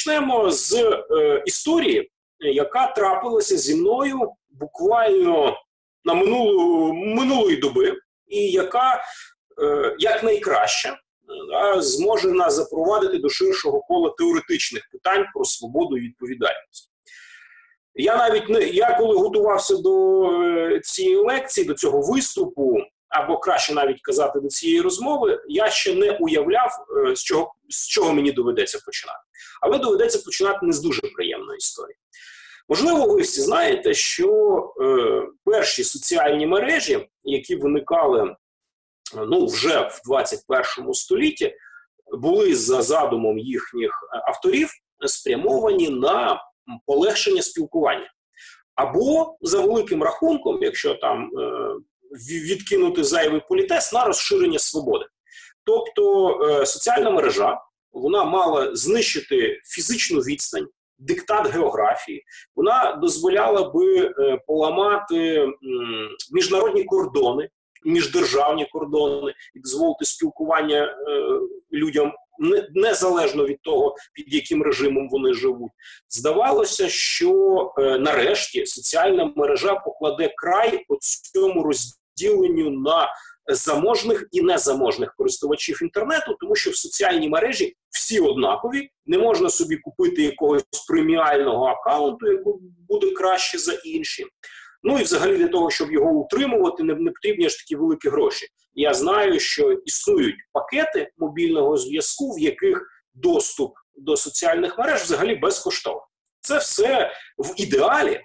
Почнемо з історії, яка трапилася зі мною буквально на минулої доби, і яка якнайкраще зможе нас запровадити до ширшого кола теоретичних питань про свободу і відповідальність. Я коли готувався до цієї лекції, до цього виступу, або краще навіть казати до цієї розмови, я ще не уявляв, з чого мені доведеться починати. Але доведеться починати не з дуже приємної історії. Можливо, ви всі знаєте, що перші соціальні мережі, які виникали вже в 21 столітті, були за задумом їхніх авторів спрямовані на полегшення спілкування. Або, за великим рахунком, якщо там відкинути зайвий політез, на розширення свободи. Тобто соціальна мережа, вона мала знищити фізичну відстань, диктат географії, вона дозволяла би поламати міжнародні кордони, міждержавні кордони і дозволити спілкування людям незалежно від того, під яким режимом вони живуть. Здавалося, що нарешті соціальна мережа покладе край цьому розділенню на заможних і незаможних користувачів інтернету, тому що в соціальній мережі всі однакові, не можна собі купити якогось преміального аккаунту, який буде краще за інші. Ну і взагалі для того, щоб його утримувати, не потрібні аж такі великі гроші. Я знаю, що існують пакети мобільного зв'язку, в яких доступ до соціальних мереж взагалі безкоштовний. Це все в ідеалі,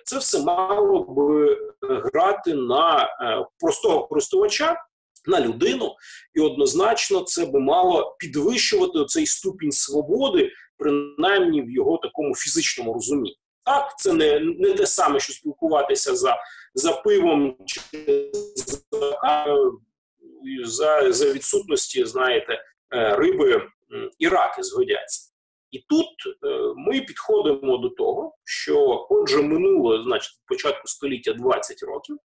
це все мало би грати на простого користувача, на людину, і однозначно це би мало підвищувати цей ступінь свободи, принаймні в його такому фізичному розумінні. Так, це не те саме, що спілкуватися за пивом чи за відсутності, знаєте, риби і раки згодяться. І тут ми підходимо до того, що, отже, минуло, значить, початку століття 20 років,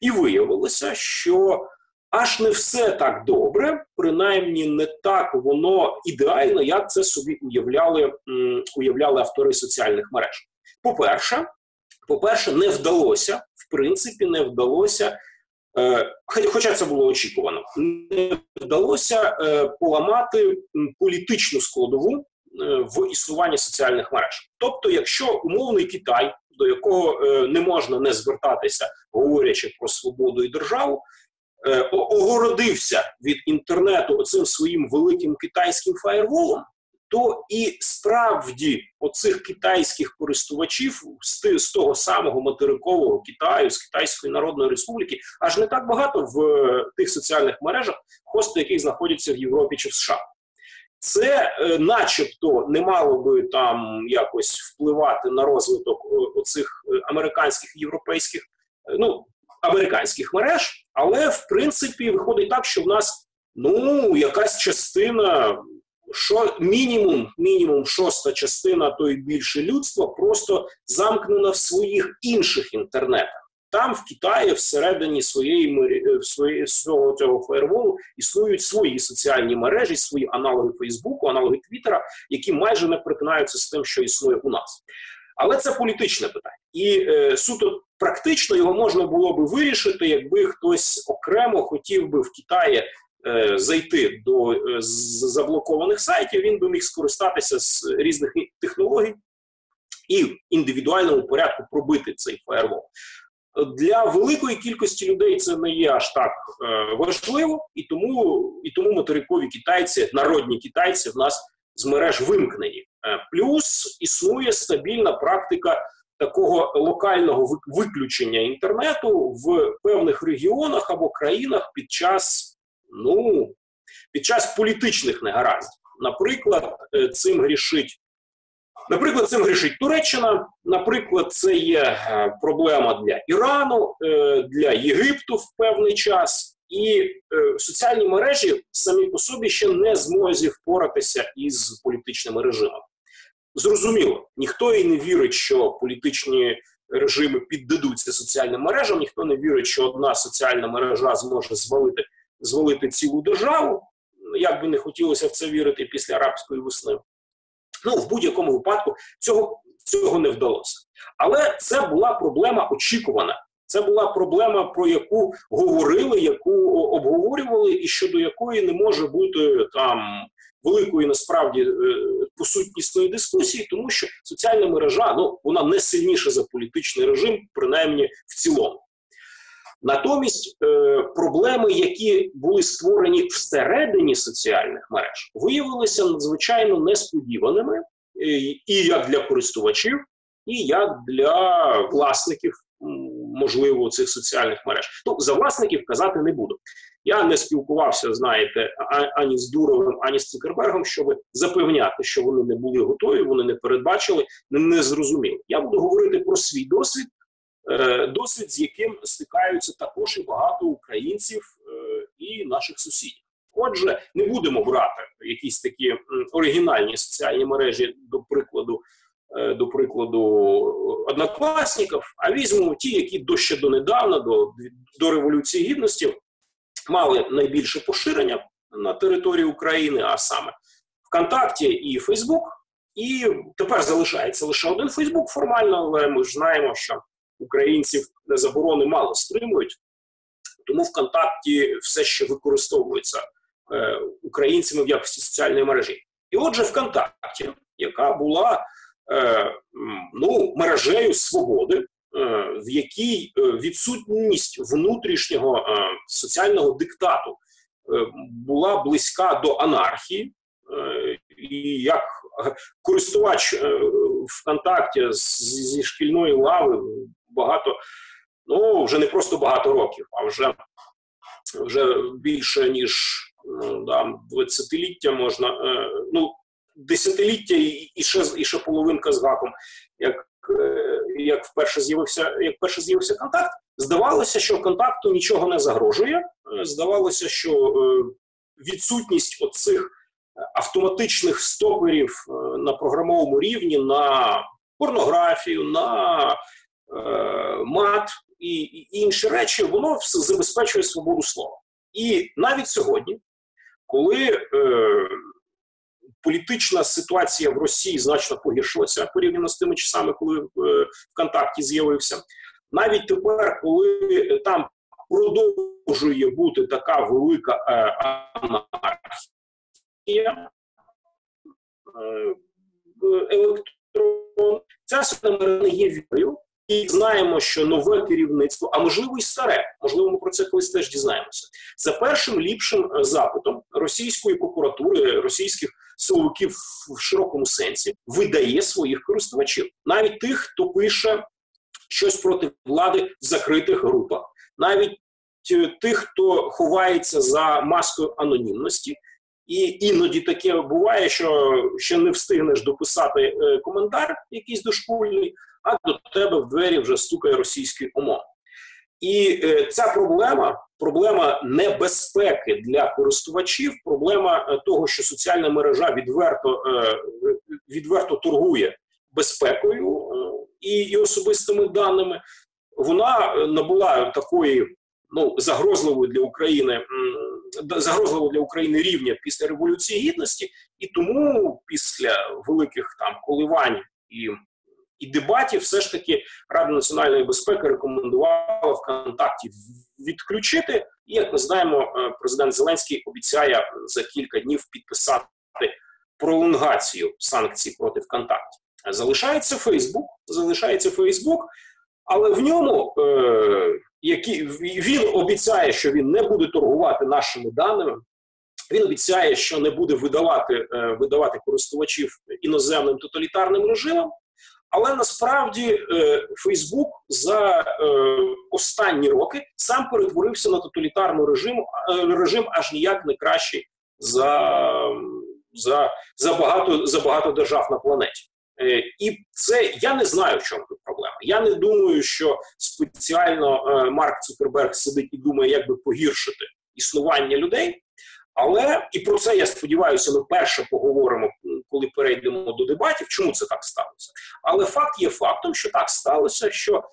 і виявилося, що аж не все так добре, принаймні не так воно ідеально, як це собі уявляли автори соціальних мереж. По-перше, не вдалося, в принципі, хоча це було очікувано, не вдалося поламати політичну складову в існуванні соціальних мереж. Тобто, якщо умовний Китай, до якого не можна не звертатися, говорячи про свободу і державу, огородився від інтернету оцим своїм великим китайським фаєрволом, то і справді оцих китайських користувачів з того самого материкового Китаю, з Китайської Народної Республіки, аж не так багато в тих соціальних мережах, хости яких знаходяться в Європі чи в США. Це начебто не мало би там якось впливати на розвиток оцих американських і європейських, американських мереж, але в принципі виходить так, що в нас якась частина, мінімум шоста частина, то й більше людства просто замкнена в своїх інших інтернетах. Там, в Китаї, всередині свого цього фаєрволу існують свої соціальні мережі, свої аналоги Фейсбуку, аналоги Твіттера, які майже не перетинаються з тим, що існує у нас. Але це політичне питання. І суто практично його можна було би вирішити, якби хтось окремо хотів би в Китаї зайти до заблокованих сайтів, він би міг скористатися з різних технологій і в індивідуальному порядку пробити цей фаєрвол. Для великої кількості людей це не є аж так важливо, і тому материкові китайці, народні китайці в нас з мереж вимкнені. Плюс існує стабільна практика такого локального виключення інтернету в певних регіонах або країнах під час політичних негараздів. Наприклад, цим грішить Туреччина, наприклад, це є проблема для Ірану, для Єгипту в певний час. І соціальні мережі самі по собі ще не змозі впоратися із політичними режимами. Зрозуміло, ніхто і не вірить, що політичні режими піддадуться соціальним мережам, ніхто не вірить, що одна соціальна мережа зможе звалити цілу державу, як би не хотілося в це вірити після арабської весни. Ну, в будь-якому випадку цього не вдалося. Але це була проблема очікувана. Це була проблема, про яку говорили, яку обговорювали, і щодо якої не може бути там великої, насправді, посутнісної дискусії, тому що соціальна мережа, ну, вона не сильніша за політичний режим, принаймні в цілому. Натомість проблеми, які були створені всередині соціальних мереж, виявилися надзвичайно несподіваними і як для користувачів, і як для власників, можливо, цих соціальних мереж. Ну, за власників казати не буду. Я не спілкувався, знаєте, ані з Дуровим, ані з Цукербергом, щоб запевняти, що вони не були готові, вони не передбачили, не зрозуміли. Я буду говорити про свій досвід, досвід, з яким стикаються також і багато українців і наших сусідів. Отже, не будемо брати якісь такі оригінальні соціальні мережі, до прикладу, однокласників, а візьмемо ті, які ще донедавна, до Революції Гідності, мали найбільше поширення на території України, а саме ВКонтакті і Фейсбук. І тепер залишається лише один Фейсбук формально, але ми ж знаємо, що українців заборони мало стримують, тому ВКонтакті все ще використовується українцями в якості соціальної мережі. І отже, ВКонтакті, яка була мережею свободи, в якій відсутність внутрішнього соціального диктату була близька до анархії, і як користувач ВКонтакті зі шкільної лави вже не просто багато років, а вже більше ніж 20-ліття можна, десятиліття і ще половинка з гаком, як вперше з'явився контакт, здавалося, що контакту нічого не загрожує, здавалося, що відсутність оцих автоматичних стоперів на програмовому рівні на порнографію, на мат і інші речі, воно все забезпечує свободу слова. І навіть сьогодні, коли політична ситуація в Росії значно погіршилася порівняно з тими часами, коли ВКонтакті з'явився, навіть тепер, коли там продовжує бути така велика анархія, ця соцмережа не є вірою. І знаємо, що нове керівництво, а можливо і старе, можливо, ми про це колись теж дізнаємося, за першим ліпшим запитом російської прокуратури, російських силовиків в широкому сенсі, видає своїх користувачів. Навіть тих, хто пише щось проти влади в закритих групах, навіть тих, хто ховається за маскою анонімності. І іноді таке буває, що ще не встигнеш дописати коментар якийсь дошкульний, а до тебе в двері вже стукає російський ОМОН. І ця проблема небезпеки для користувачів, проблема того, що соціальна мережа відверто торгує безпекою і особистими даними, вона набула такої загрозливого для України рівня після Революції Гідності, і тому після великих коливань і дебатів все ж таки Рада національної безпеки рекомендувала ВКонтакті відключити. І, як ми знаємо, президент Зеленський обіцяє за кілька днів підписати пролонгацію санкцій проти ВКонтакті. Залишається Фейсбук, але в ньому він обіцяє, що він не буде торгувати нашими даними, він обіцяє, що не буде видавати користувачів іноземним тоталітарним режимам, але насправді Фейсбук за останні роки сам перетворився на тоталітарний режим аж ніяк не кращий за багато держав на планеті. І це, я не знаю, в чому тут проблема. Я не думаю, що спеціально Марк Цукерберг сидить і думає, як би погіршити існування людей. Але, і про це, я сподіваюся, ми перше поговоримо, коли перейдемо до дебатів, чому це так сталося. Але факт є фактом, що так сталося, що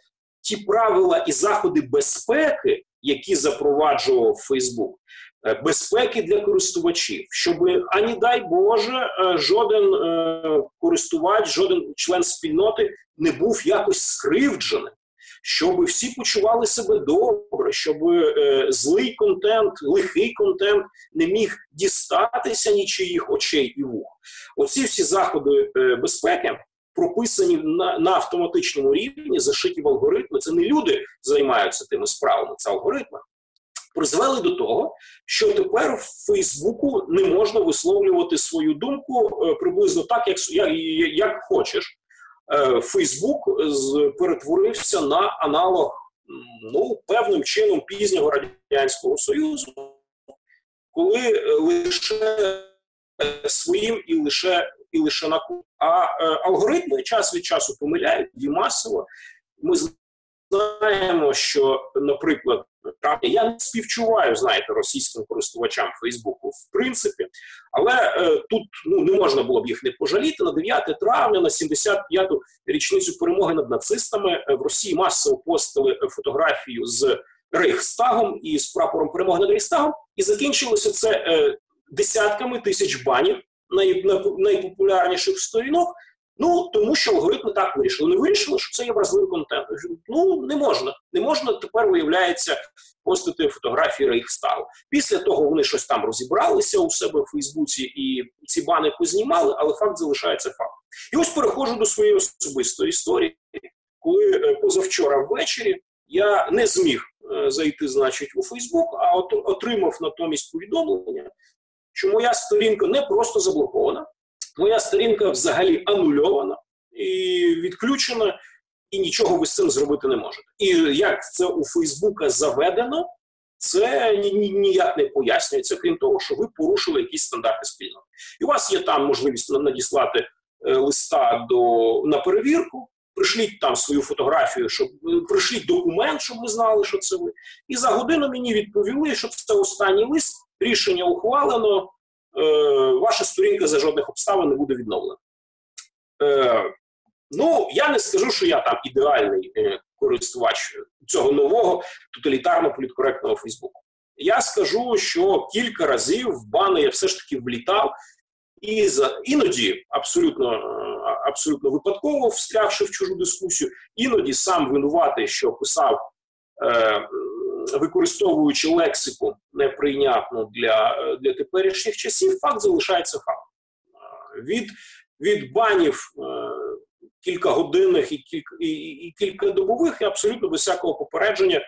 ті правила і заходи безпеки, які запроваджував Фейсбук, безпеки для користувачів, щоб, ані дай Боже, жоден користувач, жоден член спільноти не був якось скривджений, щоб всі почували себе добре, щоб злий контент, лихий контент не міг дістатися нічиїх очей і вух. Оці всі заходи безпеки прописані на автоматичному рівні, зашиті в алгоритми. Це не люди займаються тими справами, це алгоритми. Призвели до того, що тепер в Фейсбуку не можна висловлювати свою думку приблизно так, як хочеш. Фейсбук перетворився на аналог, певним чином пізнього Радянського Союзу, коли лише своїм і лише на кухні. А алгоритми час від часу помиляють, і масово. Ми знаємо, що, наприклад, я не співчуваю, російським користувачам Фейсбуку, в принципі, але тут не можна було б їх не пожаліти. На 9 травня, на 75-ту річницю перемоги над нацистами в Росії масово постили фотографію з Рейхстагом і з прапором перемоги над Рейхстагом, і закінчилося це десятками тисяч банів найпопулярніших сторінок, тому що алгоритми так вирішили. Не вирішили, що це є вразливий контент. Не можна тепер, виявляється, постити фотографії Рейхстагу. Після того вони щось там розібралися у себе в Фейсбуці і ці бани познімали, але факт залишається фактом. І ось переходжу до своєї особистої історії, коли позавчора ввечері я не зміг зайти, у Фейсбук, а отримав натомість повідомлення, що моя сторінка не просто заблокована, моя сторінка взагалі анульована і відключена, і нічого ви з цим зробити не можете. І як це у Фейсбука заведено, це ніяк не пояснюється, крім того, що ви порушили якісь стандарти спільноти. І у вас є там можливість надіслати листа на перевірку, пришліть там свою фотографію, пришліть документ, щоб ви знали, що це ви. І за годину мені відповіли, що це останній лист, рішення ухвалено, ваша сторінка за жодних обставин не буде відновлена. Я не скажу, що я там ідеальний користувач цього нового тоталітарно-політкоректного Фейсбуку. Я скажу, що кілька разів в бани я все ж таки влітав, і іноді абсолютно випадково встрявши в чужу дискусію, іноді сам винуватий, що писав, використовуючи лексику неприйнятну для теперішніх часів, факт залишається фактом. Від банів кількагодинних і кількадобових я абсолютно без всякого попередження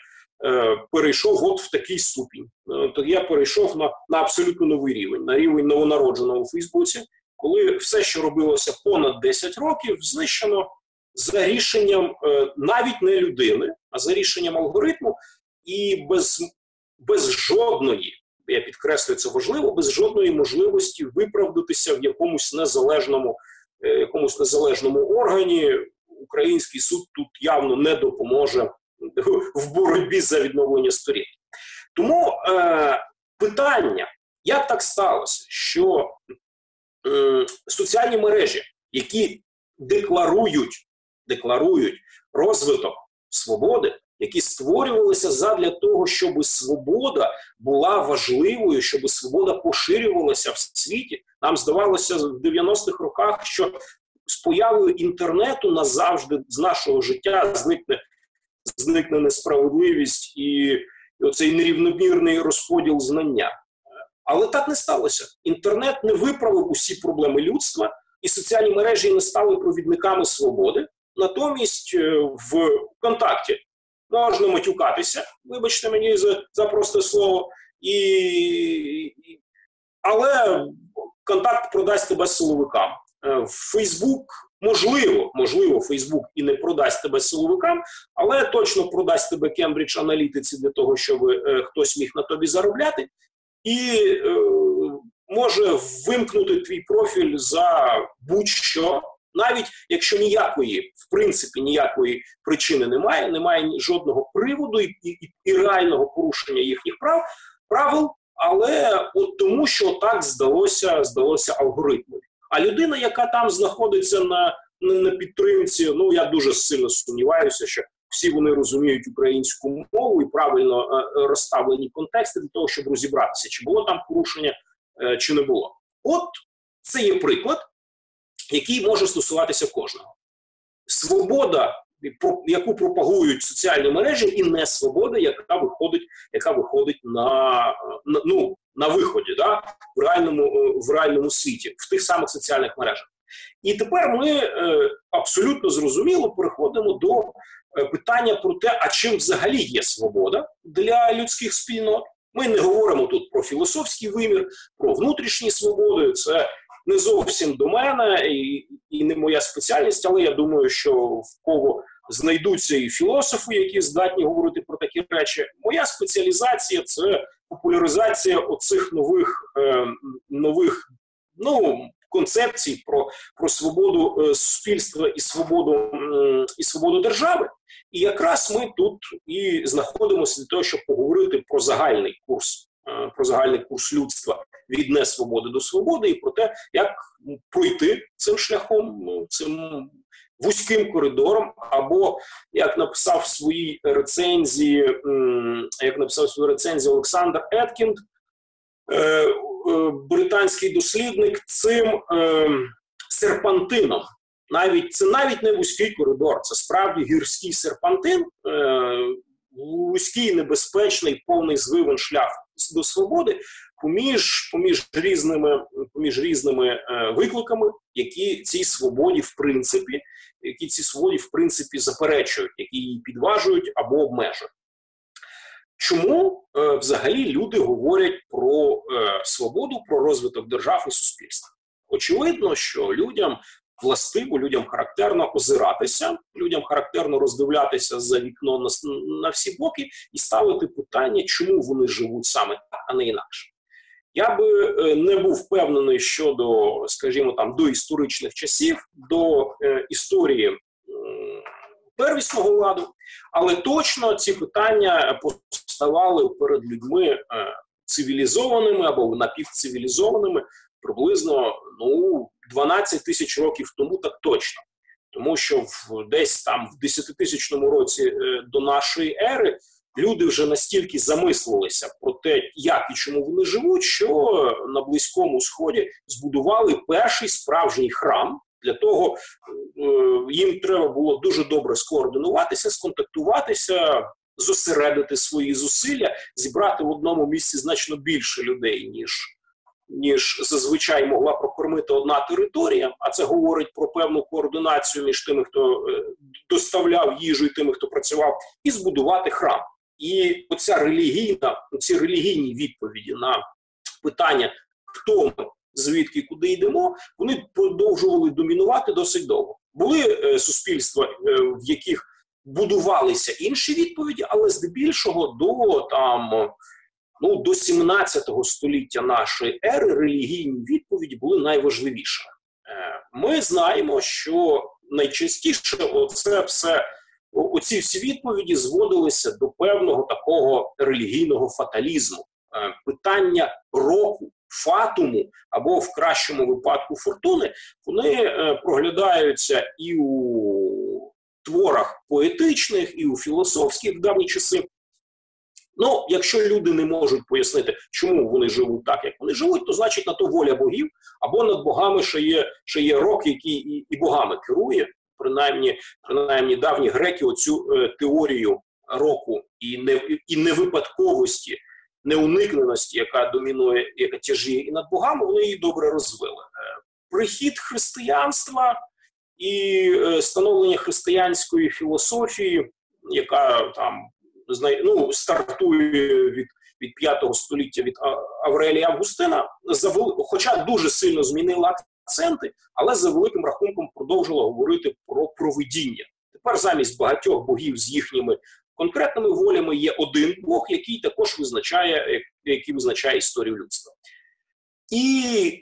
перейшов от в такий ступінь. Я перейшов на абсолютно новий рівень, на рівень новонародженого у Фейсбуці, коли все, що робилося понад 10 років, знищено за рішенням навіть не людини, а за рішенням алгоритму, і без жодної, я підкреслюю, це важливо, без жодної можливості виправдатися в якомусь незалежному органі. Український суд тут явно не допоможе в боротьбі за відновлення сторінки. Тому питання, як так сталося, що соціальні мережі, які декларують розвиток свободи, які створювалися задля того, щоб свобода була важливою, щоб свобода поширювалася в світі. Нам здавалося в 90-х роках, що з появою інтернету назавжди з нашого життя зникне несправедливість і оцей нерівномірний розподіл знання. Але так не сталося. Інтернет не виправив усі проблеми людства, і соціальні мережі не стали провідниками свободи. Натомість в «Контакті» можна матюкатися, вибачте мені за просте слово, але «Контакт» продасть тебе силовикам. Фейсбук, можливо, Фейсбук і не продасть тебе силовикам, але точно продасть тебе Кембридж-аналітиці для того, щоб хтось міг на тобі заробляти, і може вимкнути твій профіль за будь-що, навіть якщо в принципі ніякої причини немає жодного приводу і реального порушення їхніх правил, але от тому, що так здалося алгоритму. А людина, яка там знаходиться на підтримці, я дуже сильно сумніваюся, що всі вони розуміють українську мову і правильно розставлені контексти для того, щоб розібратися, чи було там порушення, чи не було. От це є приклад, який може стосуватися кожного. Свобода, яку пропагують соціальні мережі, і не свобода, яка виходить на виході, да, в реальному світі, в тих самих соціальних мережах. І тепер ми абсолютно зрозуміло переходимо до питання про те, а чим взагалі є свобода для людських спільнот. Ми не говоримо тут про філософський вимір, про внутрішні свободи, це не зовсім до мене і не моя спеціальність, але я думаю, що в кого знайдуться і філософи, які здатні говорити про такі речі. Моя спеціалізація – це популяризація оцих нових концепцій про свободу суспільства і свободу держави. І якраз ми тут і знаходимося для того, щоб поговорити про загальний курс людства від несвободи до свободи і про те, як пройти цим шляхом, цим вузьким коридором, або, як написав в своїй рецензії Олександр Еткінд, британський дослідник, цим серпантином. Це навіть не вузький коридор, це справді гірський серпантин, вузький, небезпечний, повний звивин шлях до свободи поміж різними викликами, які цій свободі в принципі заперечують, які її підважують або обмежують. Чому взагалі люди говорять про свободу, про розвиток держав і суспільства? Очевидно, що людям властиво, людям характерно озиратися, людям характерно роздивлятися за вікно на всі боки і ставити питання, чому вони живуть саме так, а не інакше. Я би не був впевнений щодо, скажімо, до історичних часів, до історії первісного ладу, але точно ці питання поставали перед людьми цивілізованими або напівцивілізованими приблизно 12 тисяч років тому, так точно. Тому що десь там в 10-тисячному році до нашої ери люди вже настільки замислилися про те, як і чому вони живуть, що на Близькому Сході збудували перший справжній храм. Для того їм треба було дуже добре скоординуватися, сконтактуватися, зосередити свої зусилля, зібрати в одному місці значно більше людей, ніж зазвичай могла прокормити одна територія, а це говорить про певну координацію між тими, хто доставляв їжу, і тими, хто працював, і збудувати храм. І ці релігійні відповіді на питання, хто ми, звідки, куди йдемо, вони продовжували домінувати досить довго. Були суспільства, в яких будувалися інші відповіді, але здебільшого до 17 століття нашої ери релігійні відповіді були найважливішими. Ми знаємо, що найчастіше оці всі відповіді зводилися до певного такого релігійного фаталізму. Питання року, фатуму або в кращому випадку фортуни, вони проглядаються і у творах поетичних, і у філософських в давні часи. Якщо люди не можуть пояснити, чому вони живуть так, як вони живуть, то значить на то воля богів, або над богами ще є рок, який і богами керує. Принаймні давні греки оцю теорію року і невипадковості, неуникненості, яка домінує, яка тяжіє і над богами, вони її добре розвили. Прихід християнства і становлення християнської філософії, яка стартує від 5 століття, від Аврелія Августина, хоча дуже сильно змінила акценти, але за великим рахунком продовжила говорити про провидіння. Тепер замість багатьох богів з їхніми конкретними волями є один бог, який також визначає історію людства. І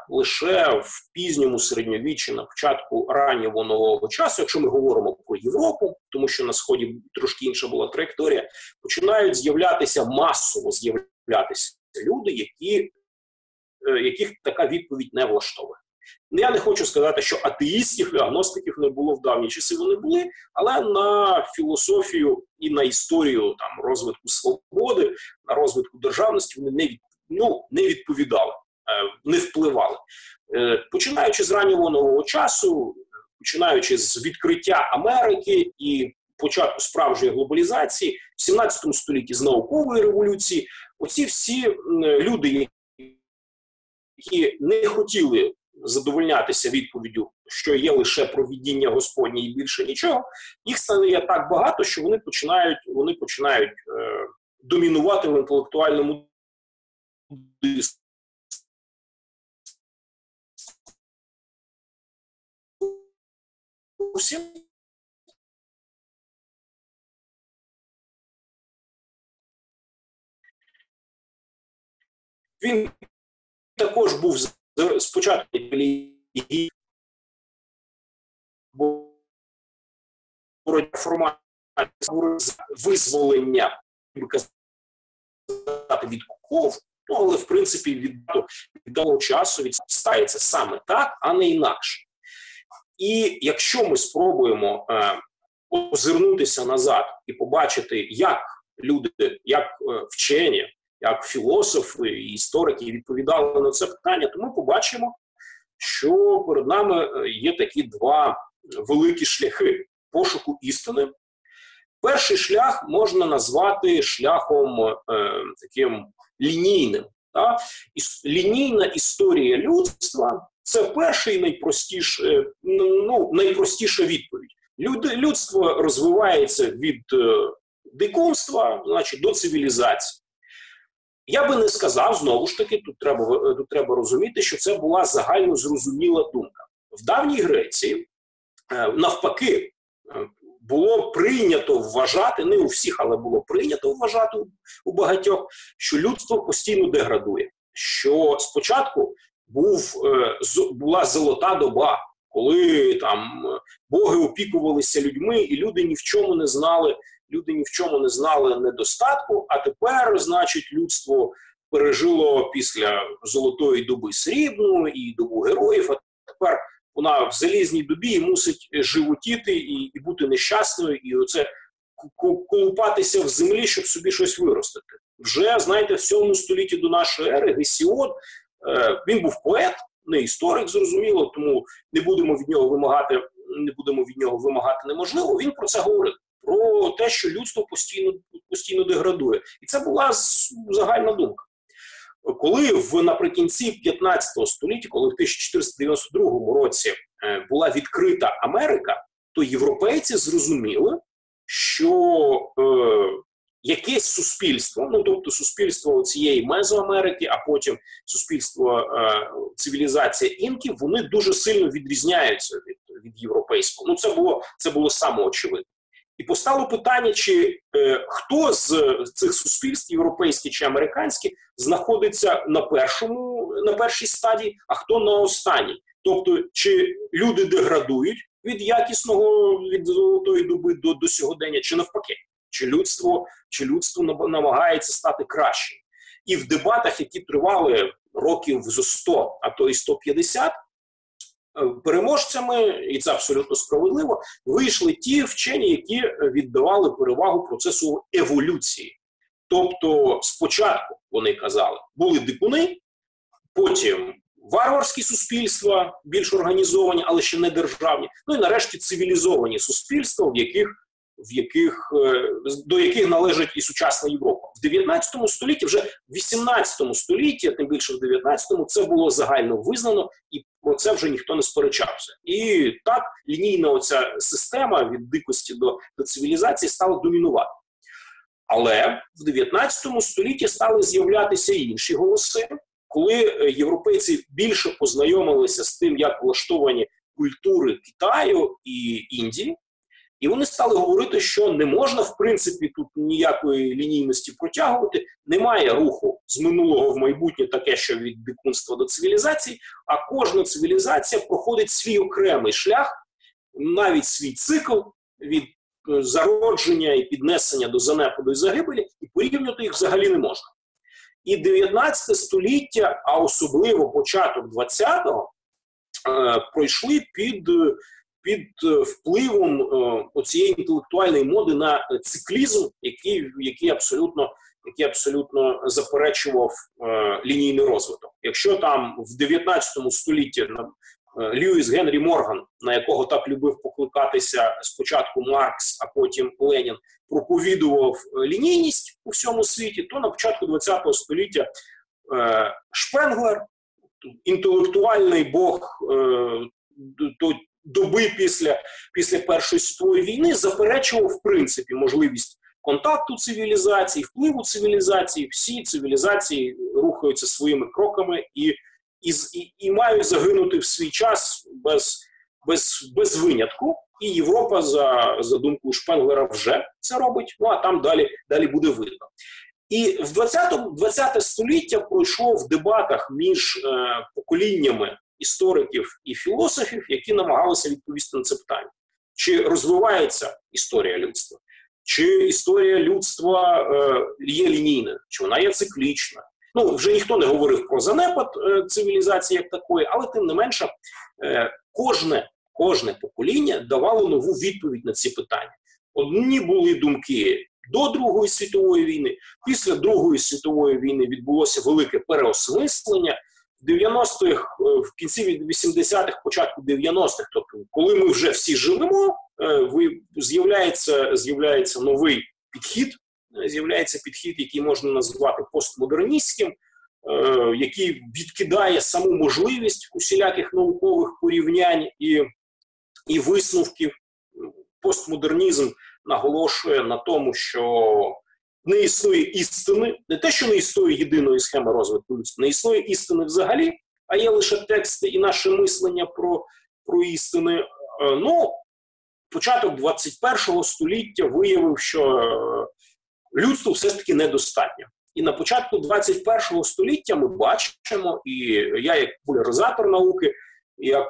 лише в пізньому середньовіччі, на початку раннього нового часу, якщо ми говоримо про Європу, тому що на Сході трошки інша була траєкторія, починають масово з'являтися люди, яких така відповідь не влаштовує. Я не хочу сказати, що атеїстів і агностиків не було в давні часи, вони були, але на філософію і на історію там розвитку свободи, на розвитку державності вони не відповідали, не впливали. Починаючи з раннього нового часу, починаючи з відкриття Америки і початку справжньої глобалізації, в 17 столітті з наукової революції, оці всі люди, які не хотіли задовольнятися відповіддю, що є лише провидіння Господнє і більше нічого, їх стає так багато, що вони починають домінувати в інтелектуальному дискурсі. Він також був спочатку визволення від ков, але в принципі від того часу стається саме так, а не інакше. І якщо ми спробуємо озирнутися назад і побачити, як люди, як вчені, як філософи і історики відповідали на це питання, то ми побачимо, що перед нами є такі два великі шляхи пошуку істини. Перший шлях можна назвати шляхом таким лінійним. Лінійна історія людства – це перша і найпростіша відповідь. Людство розвивається від дикунства, значить, до цивілізації. Я би не сказав, знову ж таки, тут треба розуміти, що це була загально зрозуміла думка. В давній Греції, навпаки, було прийнято вважати, не у всіх, але було прийнято вважати у багатьох, що людство постійно деградує. Що спочатку була золота доба, коли там боги опікувалися людьми, і люди ні в чому не знали недостатку, а тепер, значить, людство пережило після золотої доби срібну і добу героїв, а тепер вона в залізній добі мусить животіти і бути нещасною, і оце колупатися в землі, щоб собі щось виростити. Вже, знаєте, в 7 столітті до нашої ери Гесіод, він був поет, не історик, зрозуміло, тому не будемо від нього вимагати неможливо. Він про це говорив, про те, що людство постійно деградує. І це була загальна думка. Коли наприкінці 15 століття, коли в 1492 році була відкрита Америка, то європейці зрозуміли, що якесь суспільство, тобто суспільство цієї Мезоамерики, а потім суспільство цивілізація інків, вони дуже сильно відрізняються від європейського. Це було самоочевидно. І постало питання, чи хто з цих суспільств, європейські чи американські, знаходиться на першій стадії, а хто на останній. Тобто, чи люди деградують від золотої доби до сьогодення, чи навпаки, чи людство намагається стати кращим. І в дебатах, які тривали років зо 100, а то і 150, переможцями, і це абсолютно справедливо, вийшли ті вчені, які віддавали перевагу процесу еволюції. Тобто спочатку, вони казали, були дикуни, потім варварські суспільства, більш організовані, але ще не державні, і нарешті цивілізовані суспільства, до яких належить і сучасна Європа. В 19 столітті, вже в 18 столітті, тим більше в 19-му, це було загально визнано, і про це вже ніхто не сперечався. І так лінійна оця система від дикості до цивілізації стала домінувати. Але в 19 столітті стали з'являтися інші голоси, коли європейці більше познайомилися з тим, як влаштовані культури Китаю і Індії, і вони стали говорити, що не можна, в принципі, тут ніякої лінійності протягувати, немає руху з минулого в майбутнє таке, що від дикунства до цивілізації, а кожна цивілізація проходить свій окремий шлях, навіть свій цикл від зародження і піднесення до занепаду і загибелі, і порівнювати їх взагалі не можна. І 19 століття, а особливо початок 20-го, пройшли під впливом оцієї інтелектуальної моди на циклізм, який абсолютно заперечував лінійний розвиток. Якщо там в 19 столітті Льюіс Генрі Морган, на якого так любив покликатися спочатку Маркс, а потім Ленін, проповідував лінійність у всьому світі, то на початку 20 століття Шпенглер, інтелектуальний бог доби після Першої світової війни, заперечував в принципі можливість контакту цивілізацій, впливу цивілізацій. Всі цивілізації рухаються своїми кроками і мають загинути в свій час без винятку. І Європа, за думкою Шпенглера, вже це робить, ну а там далі буде видно. І в 20 століття пройшло в дебатах між поколіннями істориків і філософів, які намагалися відповісти на це питання. Чи розвивається історія людства? Чи історія людства є лінійною? Чи вона є циклічна? Ну, вже ніхто не говорив про занепад цивілізації як такої, але тим не менше кожне покоління давало нову відповідь на ці питання. Одні були думки до Другої світової війни, після Другої світової війни відбулося велике переосмислення. В 90-х, в кінці 80-х, початку 90-х, тобто коли ми вже всі живемо, з'являється новий підхід, який можна назвати постмодерністським, який відкидає саму можливість усіляких наукових порівнянь і висновків. Постмодернізм наголошує на тому, що не існує істини, не те, що не існує єдиної схеми розвитку людства, не існує істини взагалі, а є лише тексти і наше мислення про істини. Ну, початок 21 століття виявив, що людству все ж таки недостатньо. І на початку 21 століття ми бачимо, і я як популяризатор науки, як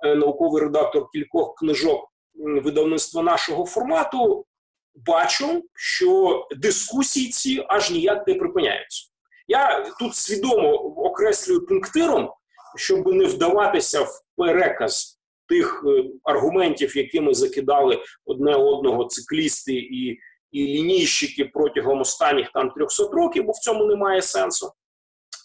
науковий редактор кількох книжок видавництва нашого формату, бачу, що дискусії ці аж ніяк не припиняються. Я тут свідомо окреслюю пунктиром, щоб не вдаватися в переказ тих аргументів, якими закидали одне одного циклісти і лінійщики протягом останніх 300 років, бо в цьому немає сенсу.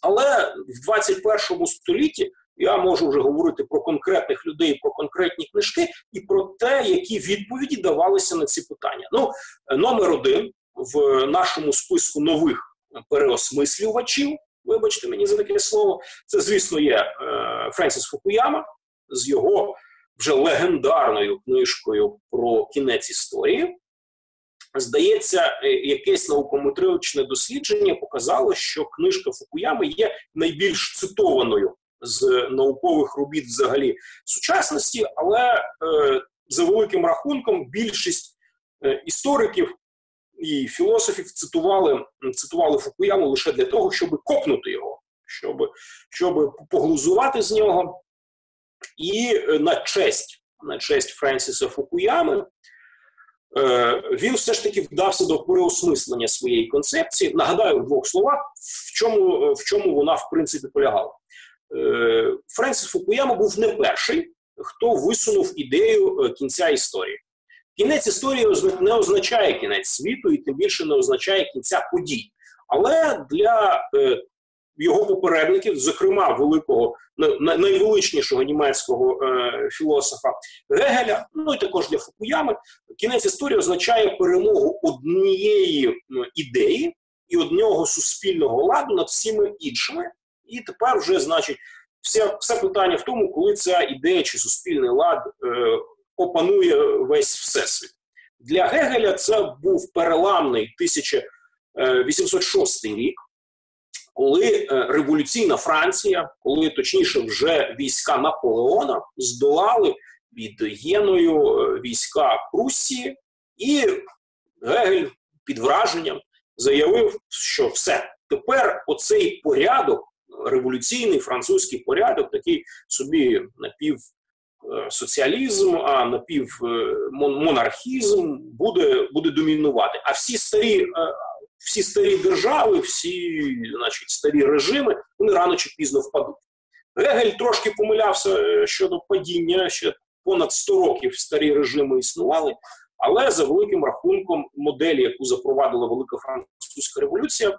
Але в 21 столітті я можу вже говорити про конкретних людей, про конкретні книжки і про те, які відповіді давалися на ці питання. Ну, номер один в нашому списку нових переосмислювачів, вибачте мені за таке слово, це, звісно, є Френсіс Фукуяма з його вже легендарною книжкою про кінець історії. Здається, якесь наукометричне дослідження показало, що книжка Фукуями є найбільш цитованою з наукових робіт взагалі сучасності, але за великим рахунком більшість істориків і філософів цитували Фукуяму лише для того, щоб копнути його, щоб поглузувати з нього. І на честь Френсіса Фукуями він все ж таки вдався до переосмислення своєї концепції. Нагадаю в двох словах, в чому вона в принципі полягала. Френсіс Фукуяма був не перший, хто висунув ідею кінця історії. Кінець історії не означає кінець світу і тим більше не означає кінця подій. Але для його попередників, зокрема великого, найвеличнішого німецького філософа Гегеля, ну і також для Фукуями, кінець історії означає перемогу однієї ідеї і одного суспільного ладу над всіми іншими. І тепер вже, значить, все питання в тому, коли ця ідея чи суспільний лад опанує весь всесвіт. Для Гегеля це був переламний 1806 рік, коли революційна Франція, коли, точніше, вже війська Наполеона здолали під Єною війська Пруссії, і Гегель під враженням заявив, що все, тепер оцей порядок, революційний французький порядок, такий собі напівсоціалізм, а напівмонархізм буде домінувати. А всі старі держави, всі, значить, старі режими, вони рано чи пізно впадуть. Гегель трошки помилявся щодо падіння, ще понад 100 років старі режими існували, але за великим рахунком модель, яку запровадила Велика Французька революція,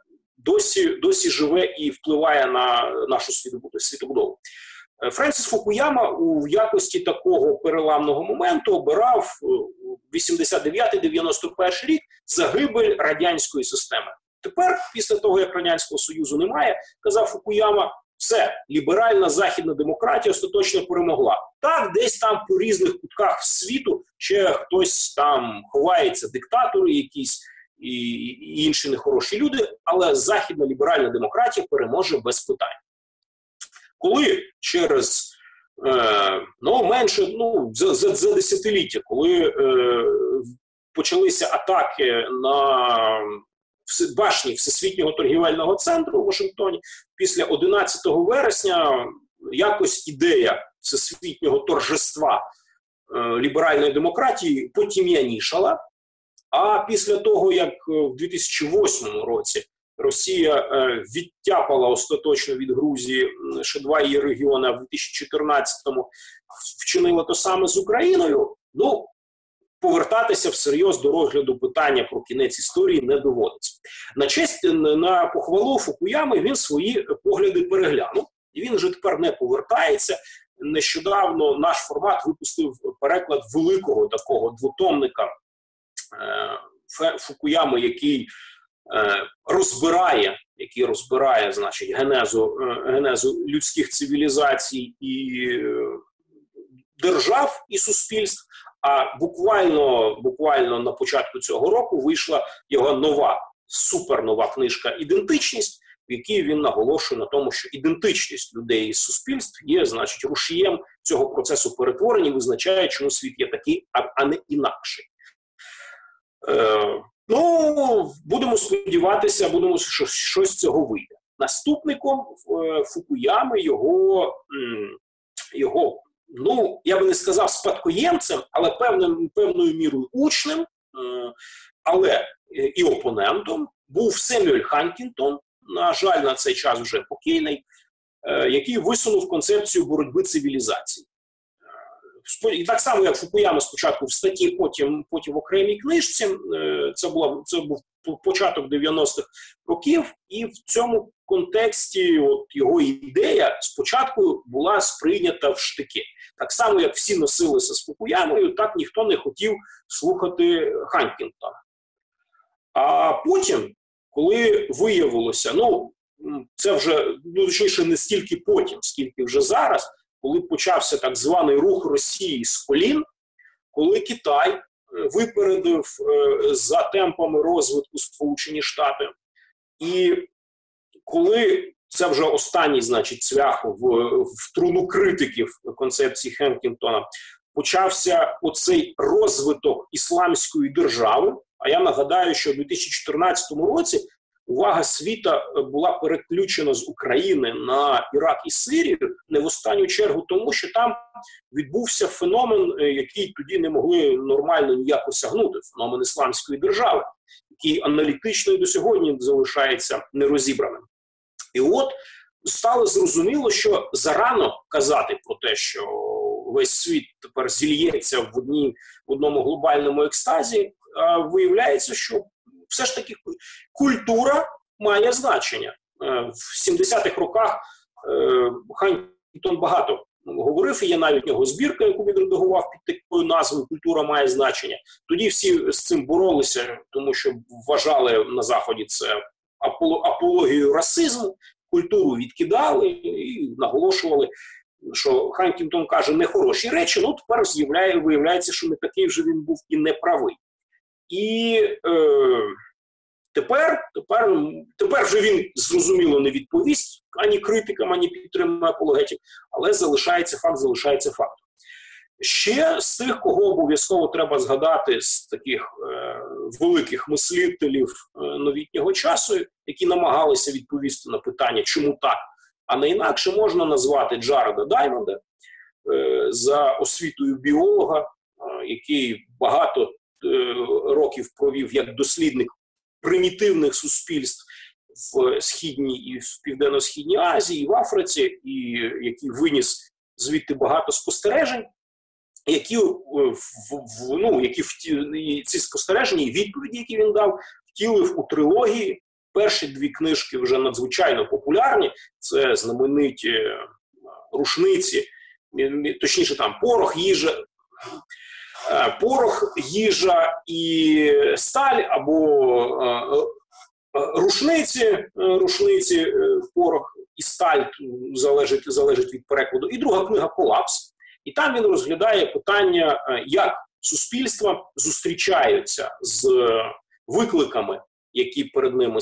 досі живе і впливає на нашу світобудову. Френсіс Фукуяма у якості такого переламного моменту обирав 89-91 рік загибель радянської системи. Тепер, після того, як Радянського Союзу немає, казав Фукуяма, все, ліберальна західна демократія остаточно перемогла. Так, десь там по різних кутках світу ще хтось там ховається, диктатори якісь і інші нехороші люди, але західна ліберальна демократія переможе без питань. Коли через за десятиліття, коли почалися атаки на башні Всесвітнього торгівельного центру у Вашингтоні, після 11 вересня якось ідея всесвітнього торжества ліберальної демократії потім'янішала, а після того, як в 2008 році Росія відтяпала остаточно від Грузії ще 2 її регіони, а в 2014-му вчинила те саме з Україною, повертатися всерйоз до розгляду питання про кінець історії не доводиться. На похвалу Фукуями він свої погляди переглянув, і він вже тепер не повертається. Нещодавно наш формат випустив переклад великого такого двотомника Фукуями, який розбирає, значить, генезу людських цивілізацій і держав і суспільств. А буквально на початку цього року вийшла його супернова книжка «Ідентичність», в якій він наголошує на тому, що ідентичність людей і суспільств є, значить, рушієм цього процесу перетворення, визначає, чому світ є такий, а не інакший. Будемо сподіватися, що щось з цього вийде. Наступником Фукуями його, я би не сказав спадкоємцем, але певною мірою учнем, але і опонентом був Семюель Хантінгтон, на жаль, на цей час вже покійний, який висунув концепцію боротьби цивілізацій. І так само, як Фукуяма спочатку в статті, потім в окремій книжці, це був початок 90-х років, і в цьому контексті його ідея спочатку була сприйнята в штики. Так само, як всі носилися з Фукуямою, так ніхто не хотів слухати Хантінгтона. А потім, коли виявилося, це вже, точніше, не стільки потім, скільки вже зараз, коли почався так званий рух Росії з колін, коли Китай випередив за темпами розвитку Сполучені Штати, і коли це вже останній, значить, цвях в труну критиків концепції Хантінгтона, почався оцей розвиток ісламської держави. А я нагадаю, що в 2014 році увага світа була переключена з України на Ірак і Сирію, не в останню чергу тому, що там відбувся феномен, який тоді не могли нормально ніяк осягнути, феномен ісламської держави, який аналітично і до сьогодні залишається нерозібраним. І от стало зрозуміло, що зарано казати про те, що весь світ тепер зільється в одному глобальному екстазі, а виявляється, що все ж таки культура має значення. В 70-х роках Хантінгтон багато говорив, і є навіть у нього збірка, яку він редагував під такою назвою «Культура має значення». Тоді всі з цим боролися, тому що вважали на Заході це апологією расизму, культуру відкидали і наголошували, що Хантінгтон каже нехороші речі, тепер виявляється, що не такий вже він був і не правий. І тепер вже він, зрозуміло, не відповість ані критикам, ані підтримує апологетів, але залишається фактом. Ще з тих, кого обов'язково треба згадати, з таких великих мислителів новітнього часу, які намагалися відповісти на питання, чому так, а не інакше, можна назвати Джареда Даймонда, за освітою біолога, який багато років провів як дослідник примітивних суспільств в Східній і в Південно-Східній Азії, і в Африці, і який виніс звідти багато спостережень, які ці спостереження і відповіді, які він дав, втілив у трилогії. Перші дві книжки вже надзвичайно популярні. Це знамениті рушниці, точніше там порох, їжа і сталь, або рушниці, порох і сталь, залежить від перекладу. І друга книга «Колапс». І там він розглядає питання, як суспільства зустрічаються з викликами, які перед ними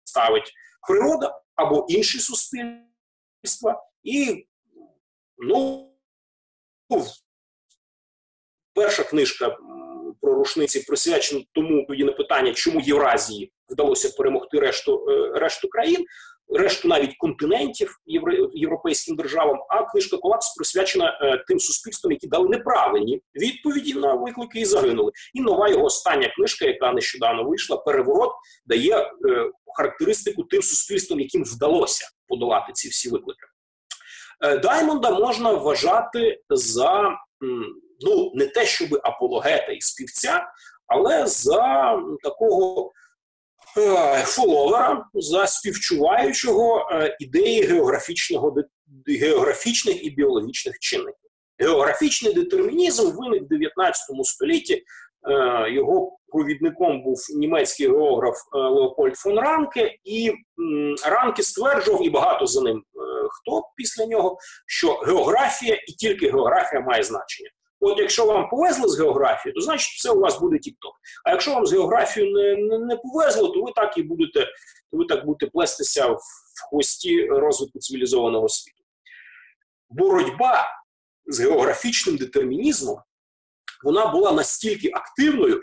ставить природа або інші суспільства. І, перша книжка про рушниці присвячена тому на питання, чому Євразії вдалося перемогти решту країн, решту навіть континентів європейським державам, а книжка «Колапс» присвячена тим суспільствам, які дали неправильні відповіді на виклики і загинули. І нова його остання книжка, яка нещодавно вийшла, «Переворот», дає характеристику тим суспільствам, яким вдалося подолати ці всі виклики. Даймонда можна вважати за, не те щоби апологета і співця, але за такого фоловера, за співчуваючого ідеї географічних і біологічних чинників. Географічний детермінізм виник в 19 столітті. Його провідником був німецький географ Леопольд фон Ранке, і Ранке стверджував, і багато за ним хто після нього, що географія і тільки географія має значення. От якщо вам повезло з географією, то значить все у вас буде тік-ток. А якщо вам з географією не повезло, то ви так будете плестися в хвості розвитку цивілізованого світу. Боротьба з географічним детермінізмом, вона була настільки активною,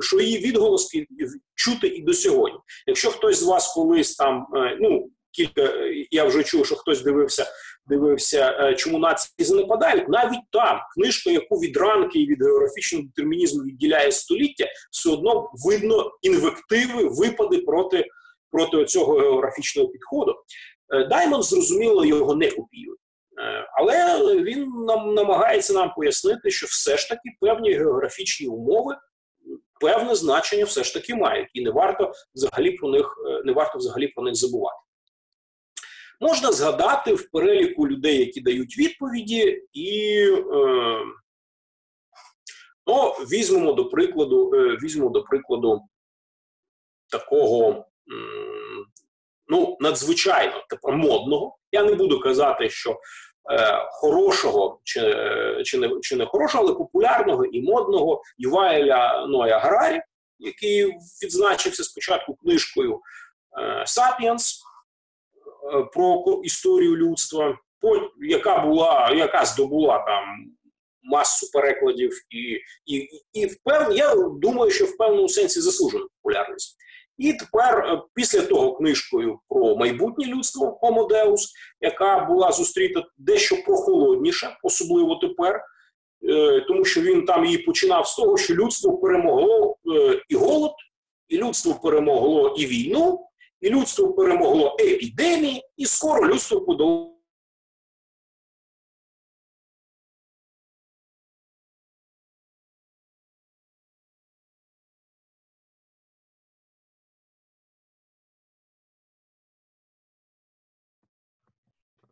що її відголоски чути і до сьогодні. Якщо хтось з вас колись там, я вже чув, що хтось дивився «Чому нації занепадають», навіть там книжка, яку від Ранке і від географічного детермінізму відділяє століття, все одно видно інвективи, випади проти цього географічного підходу. Даймонд, зрозуміло, його не копіює. Але він намагається нам пояснити, що все ж таки певні географічні умови, певне значення все ж таки мають, і не варто взагалі про них забувати. Можна згадати в переліку людей, які дають відповіді, і візьмемо до прикладу такого, надзвичайно тепер модного. Я не буду казати, що хорошого чи не хорошого, але популярного і модного Юваля Ноя Гарарі, який відзначився спочатку книжкою «Сапіенс» про історію людства, яка здобула там масу перекладів і я думаю, що в певному сенсі заслужену популярність. І тепер, після того, книжкою про майбутнє людство «Homo Deus», яка була зустріта дещо прохолодніше, особливо тепер, тому що він там її починав з того, що людство перемогло і голод, і людство перемогло і війну, і людство перемогло епідемії, і скоро людство подолало.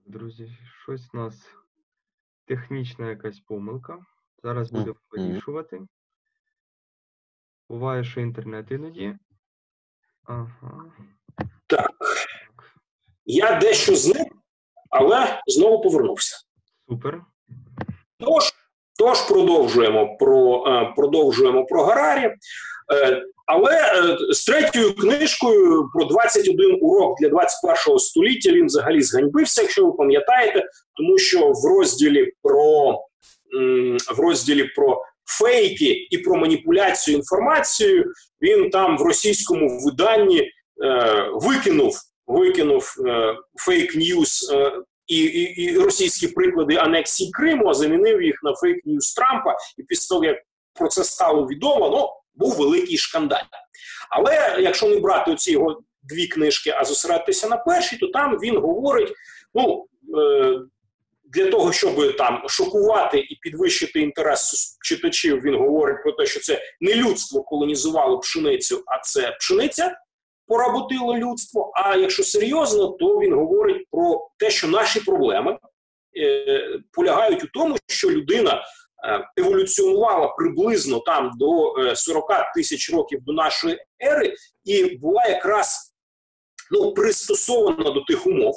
Друзі, щось у нас технічна якась помилка. Зараз будемо вирішувати. Буває, що інтернет іноді. Ага. Так. Я дещо зник, але знову повернувся. Супер. Тож продовжуємо про Гарарі. Але з третьою книжкою про 21 урок для 21 століття він взагалі зганьбився, якщо ви пам'ятаєте, тому що в розділі про фейки і про маніпуляцію інформацією він там в російському виданні викинув фейк-ньюс і російські приклади анексії Криму, а замінив їх на фейк-ньюс Трампа, і після того, як про це стало відомо, був великий шкандаль. Але якщо не брати оці його дві книжки, а зосередитися на першій, то там він говорить, для того, щоб там шокувати і підвищити інтерес читачів, він говорить про те, що це не людство колонізувало пшеницю, а це пшениця поработило людство. А якщо серйозно, то він говорить про те, що наші проблеми полягають у тому, що людина еволюціонувала приблизно там до 40 тисяч років до нашої ери і була якраз пристосована до тих умов.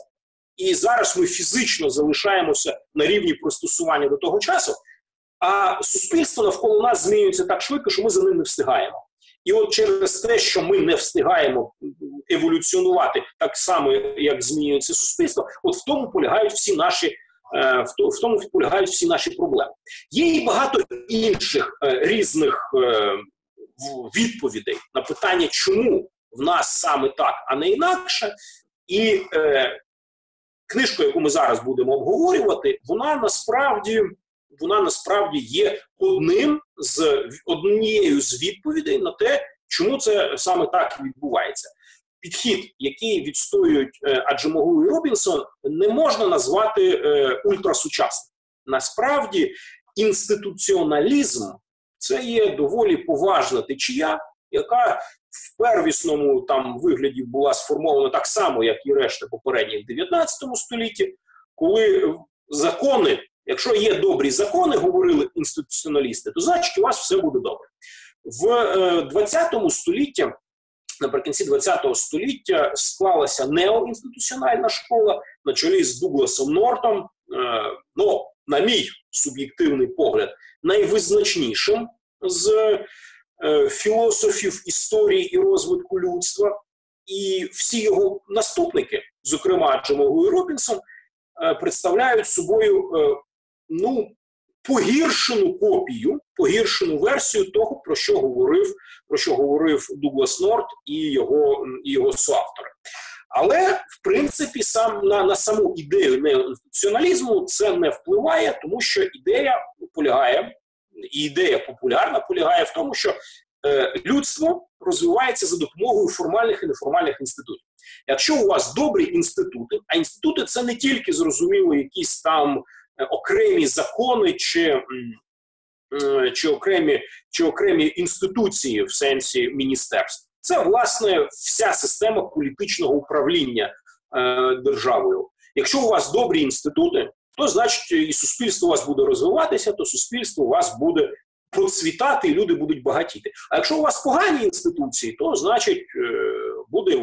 І зараз ми фізично залишаємося на рівні пристосування до того часу, а суспільство навколо нас змінюється так швидко, що ми за ним не встигаємо. І от через те, що ми не встигаємо еволюціонувати так само, як змінюється суспільство, от в тому полягають всі наші проблеми. Є і багато інших різних відповідей на питання, чому в нас саме так, а не інакше. І книжка, яку ми зараз будемо обговорювати, вона насправді є однією з відповідей на те, чому це саме так відбувається. Підхід, який відстоюють Аджемоглу і Робінсон, не можна назвати ультрасучасним. Насправді, інституціоналізм – це є доволі поважна течія, яка в первісному там вигляді була сформована так само, як і решта попередніх в 19 столітті, коли закони, якщо є добрі закони, говорили інституціоналісти, то значить у вас все буде добре. В 20 столітті, наприкінці 20 століття склалася неоінституціональна школа на чолі з Дугласом Нортом, на мій суб'єктивний погляд, найвизначнішим з філософів історії і розвитку людства. І всі його наступники, зокрема Аджемоглу і Робінсон, представляють собою погіршену версію того, про що говорив Дуглас Норт і його соавтори. Але, в принципі, на саму ідею неоінституціоналізму це не впливає, тому що ідея популярна полягає в тому, що людство розвивається за допомогою формальних і неформальних інститутів. Якщо у вас добрі інститути, а інститути – це не тільки, зрозуміло, якісь там окремі закони чи окремі інституції в сенсі міністерств. Це, власне, вся система політичного управління державою. Якщо у вас добрі інститути, то, значить, і суспільство у вас буде розвиватися, то суспільство у вас буде процвітати, і люди будуть багатіти. А якщо у вас погані інституції, то, значить, буде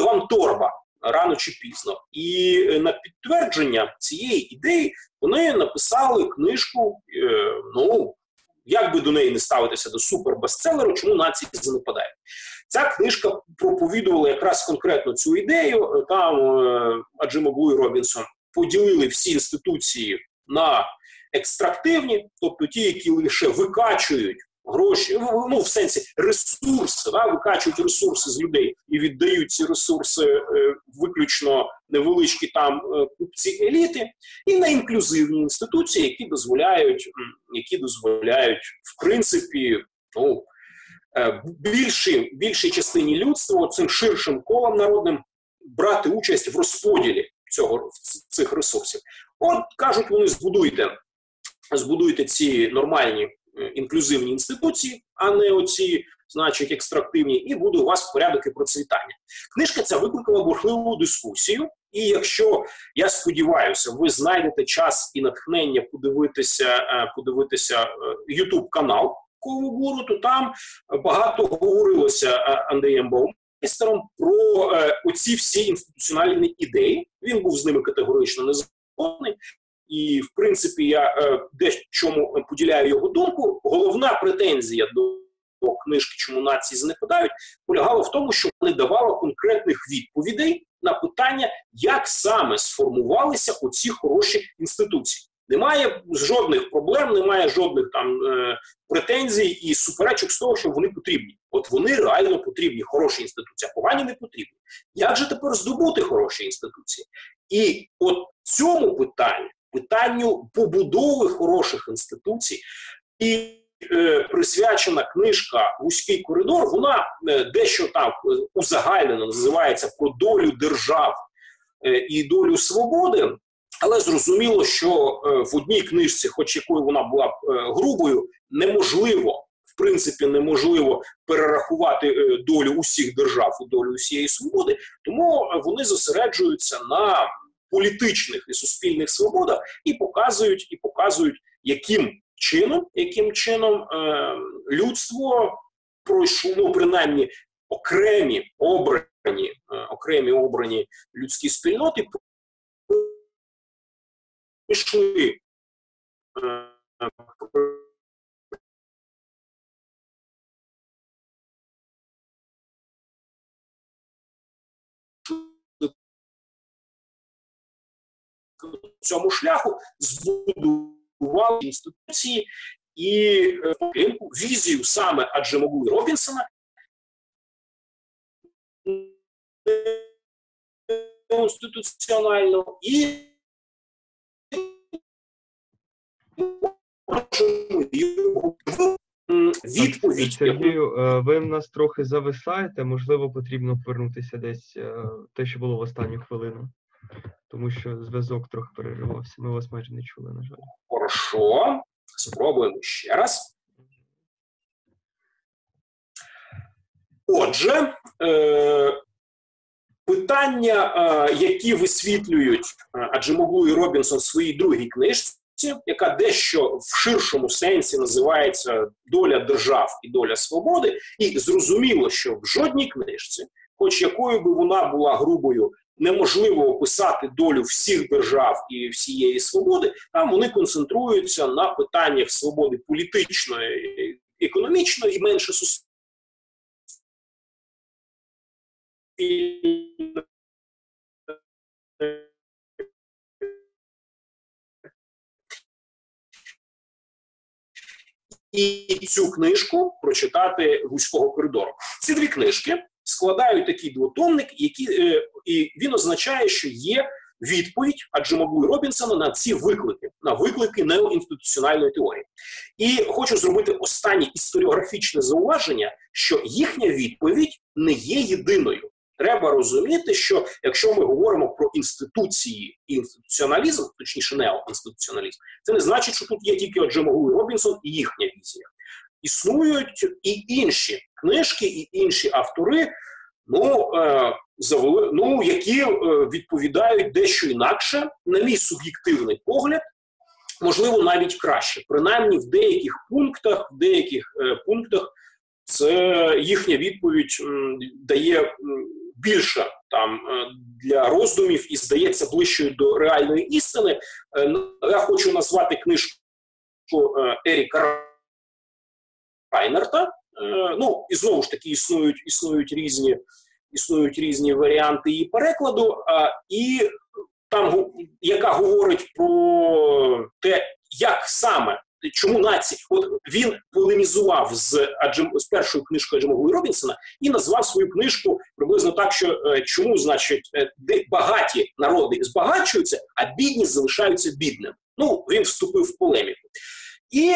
вам торба рано чи пізно. І на підтвердження цієї ідеї вони написали книжку, як би до неї не ставитися, до супербестселеру, чому нації занепадають. Ця книжка проповідувала якраз конкретно цю ідею. Там Аджемоглу і Робінсон поділили всі інституції на екстрактивні, тобто ті, які лише викачують гроші, в сенсі ресурси, викачують ресурси з людей і віддають ці ресурси виключно невеличкі там купці еліти, і на інклюзивні інституції, які дозволяють в принципі, більшій частині людства, цим ширшим колом народним, брати участь в розподілі цих ресурсів. От, кажуть вони, збудуйте ці нормальні інклюзивні інституції, а не оці, значить, екстрактивні, і буде у вас порядок і процвітання. Книжка ця викликала бурхливу дискусію, і якщо, я сподіваюся, ви знайдете час і натхнення подивитися YouTube-канал Кову-Гуру, то там багато говорилося Андрієм Баумейстером про оці всі інституціональні ідеї. Він був з ними категорично незгодний. І, в принципі, я дечому поділяю його думку. Головна претензія до книжки «Чому нації занепадають» полягала в тому, що вона не давала конкретних відповідей на питання, як саме сформувалися оці хороші інституції. Немає жодних проблем, немає жодних там претензій і суперечок з того, що вони потрібні. От вони реально потрібні, хороші інституції, а погані не потрібні. Як же тепер здобути хороші інституції? І от цьому питанню побудови хороших інституцій і присвячена книжка «Вузький коридор», вона дещо там узагальнено називається «Про долю держав і долю свободи», але зрозуміло, що в одній книжці, хоч якою вона була б грубою, неможливо, в принципі, неможливо перерахувати долю усіх держав і долю усієї свободи, тому вони зосереджуються на політичних і суспільних свободах і показують, яким чином людство пройшло, ну, принаймні, окремі обрані людські спільноти пройшли цьому шляху, збудували інституції і візію саме Аджемоглу і Робінсона конституціональну і відповідь. Сергію, ви в нас трохи зависаєте, можливо, потрібно повернутися десь те, що було в останню хвилину, тому що зв'язок трохи переривався, ми вас майже не чули, на жаль. Хорошо, спробуємо ще раз. Отже, питання, які висвітлюють Аджемоглу і Робінсон в своїй другій книжці, яка дещо в ширшому сенсі називається «Доля держав і доля свободи», і зрозуміло, що в жодній книжці, хоч якою би вона була грубою, неможливо описати долю всіх держав і всієї свободи, там вони концентруються на питаннях свободи політичної, економічної і менше суспільної. І цю книжку прочитати «Вузького коридору». Ці дві книжки складають такий двотомник, і він означає, що є відповідь Аджемоглу і Робінсона на ці виклики, на виклики неоінституціональної теорії. І хочу зробити останнє історіографічне зауваження, що їхня відповідь не є єдиною. Треба розуміти, що якщо ми говоримо про інституції і інституціоналізм, точніше неоінституціоналізм, це не значить, що тут є тільки Аджемоглу і Робінсон і їхня візія. Існують і інші книжки, і інші автори, які відповідають дещо інакше, на мій суб'єктивний погляд, можливо, навіть краще. Принаймні в деяких пунктах це їхня відповідь дає більше там для роздумів і здається ближчою до реальної істини. Я хочу назвати книжку Еріка Райнерта. І знову ж таки існують різні варіанти її перекладу, і там, яка говорить про те, як саме, чому нації. От він полемізував з першою книжкою Аджемоглу і Робінсона і назвав свою книжку приблизно так, що чому, значить, багаті народи збагачуються, а бідні залишаються бідними. Він вступив в полеміку. І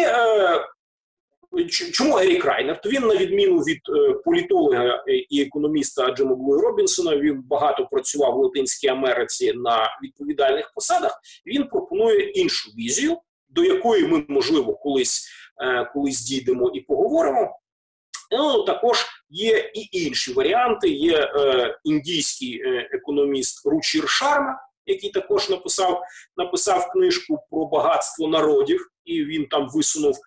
чому Ерік Райнерт? Він, на відміну від політолога і економіста Аджемоглу і Робінсона, він багато працював в Латинській Америці на відповідальних посадах, він пропонує іншу візію, до якої ми, можливо, колись дійдемо і поговоримо. Також є і інші варіанти. Є індійський економіст Ручір Шарма, який також написав книжку про багатство народів, і він там висунув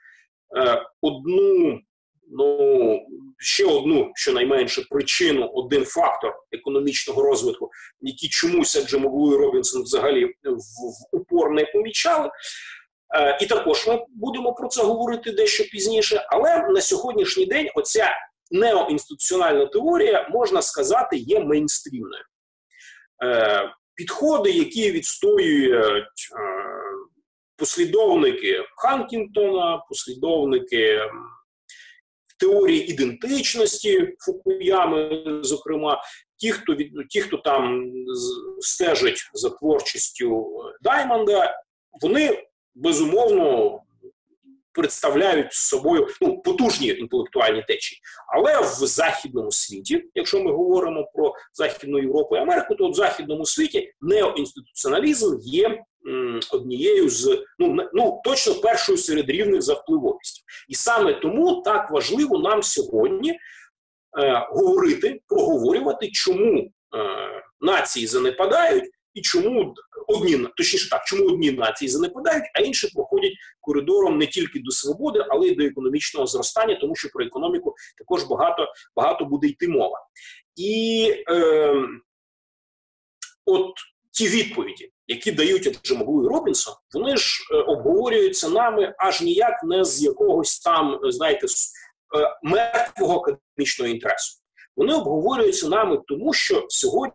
ще одну, щонайменше, причину, один фактор економічного розвитку, який чомусь Аджемоглу і Робінсон взагалі в упор не помічали. І також ми будемо про це говорити дещо пізніше. Але на сьогоднішній день оця неоінституціональна теорія, можна сказати, є мейнстрімною. Підходи, які відстоюють послідовники Хантінгтона, послідовники теорії ідентичності Фукуями, зокрема, ті, хто там стежить за творчістю Даймонда, вони, безумовно, представляють собою потужні інтелектуальні течії. Але в західному світі, якщо ми говоримо про Західну Європу і Америку, то в західному світі неоінституціоналізм є однією з, точно першою серед рівних за впливовістю. І саме тому так важливо нам сьогодні проговорювати, чому нації занепадають, і чому чому одні нації занепадають, а інші проходять коридором не тільки до свободи, але й до економічного зростання, тому що про економіку також багато буде йти мова. І от ті відповіді, які дають Аджемоглу і Робінсон, вони ж обговорюються нами аж ніяк не з якогось там, знаєте, мертвого академічного інтересу. Вони обговорюються нами тому, що сьогодні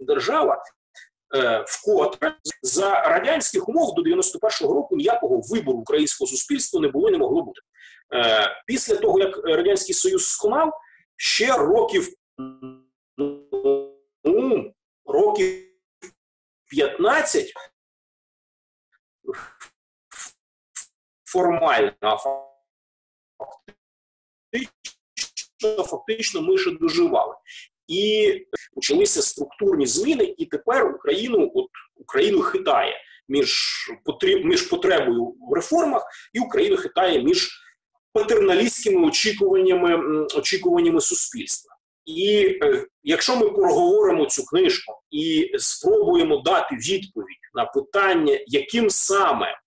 держава вкотре за радянських умов до 91-го року ніякого вибору українського суспільства не було і не могло бути. Після того, як Радянський Союз сконав, ще років 15 формально, а фактично ми ще доживали. І почалися структурні зміни, і тепер Україну хитає між потребою в реформах, і Україну хитає між патерналістськими очікуваннями суспільства. І якщо ми проговоримо цю книжку і спробуємо дати відповідь на питання, яким саме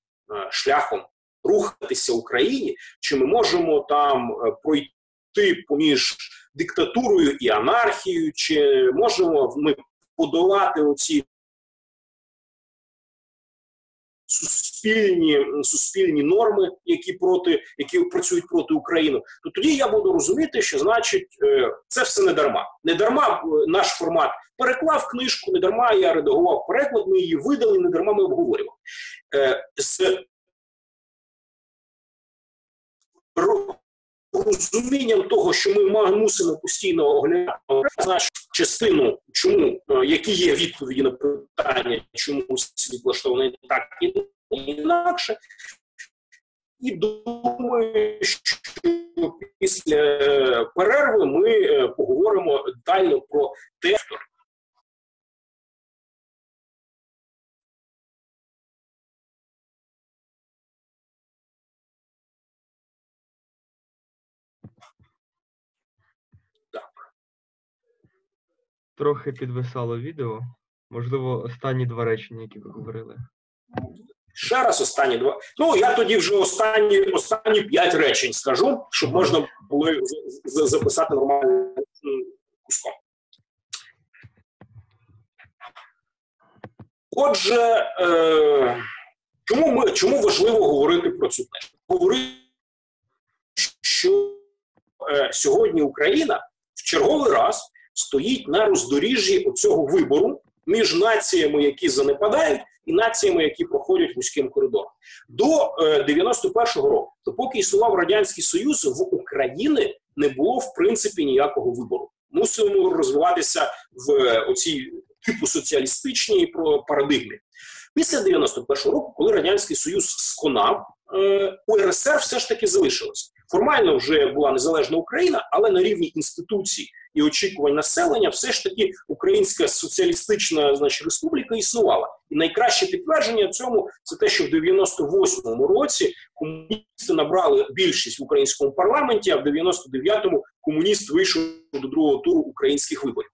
шляхом рухатися Україні, чи ми можемо там пройти поміж диктатурою і анархією, чи можемо ми подолати оці суспільні норми, які працюють проти України, то тоді я буду розуміти, що, значить, це все не дарма. Не дарма наш формат переклав книжку, не дарма я редагував переклад, ми її видали, не дарма ми обговорювали. З розумінням того, що ми мусимо постійно оглядати частину, які є відповіді на питання, чому світ влаштований так і інакше. І думаю, що після перерви ми поговоримо детально про те, Трохи підвисало відео. Можливо, останні 2 речення, які ви говорили. Ще раз останні 2. Я тоді вже останні 5 речень скажу, щоб можна було записати нормальним куском. Отже, чому важливо говорити про цю книжку? Говорити, що сьогодні Україна в черговий раз стоїть на роздоріжжі оцього вибору між націями, які занепадають, і націями, які проходять вузьким коридором. До 91-го року, допоки існував Радянський Союз, в Україні не було, в принципі, ніякого вибору. Мусимо розвиватися в оцій типу соціалістичній парадигмі. Після 91-го року, коли Радянський Союз сконав, УРСР все ж таки залишилося. Формально вже була незалежна Україна, але на рівні інституцій і очікувань населення все ж таки Українська соціалістична, республіка існувала. І найкраще підтвердження цьому – це те, що в 98-му році комуністи набрали більшість в українському парламенті, а в 99-му комуніст вийшов до другого туру українських виборів.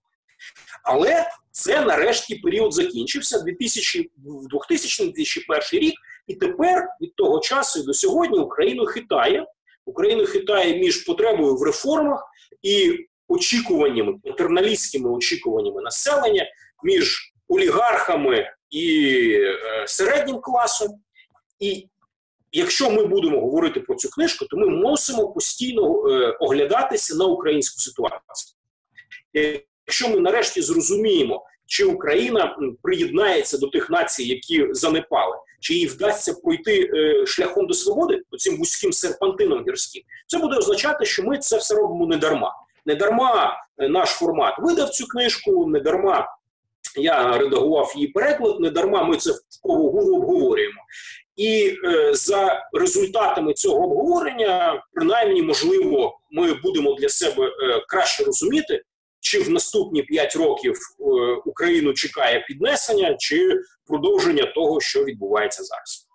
Але це нарешті період закінчився, 2000-2001 рік, і тепер від того часу і до сьогодні Україну хитає між потребою в реформах і очікуваннями, патерналістськими очікуваннями населення, між олігархами і середнім класом. І якщо ми будемо говорити про цю книжку, то ми мусимо постійно оглядатися на українську ситуацію. Якщо ми нарешті зрозуміємо, чи Україна приєднається до тих націй, які занепали, чи їй вдасться пройти шляхом до свободи, оцим вузьким серпантином гірським, це буде означати, що ми це все робимо не дарма. Не дарма наш формат. Видав цю книжку, не дарма я редагував її переклад, не дарма ми це в Гуру обговорюємо. І за результатами цього обговорення, принаймні, можливо, ми будемо для себе краще розуміти, чи в наступні 5 років Україну чекає піднесення, чи продовження того, що відбувається зараз.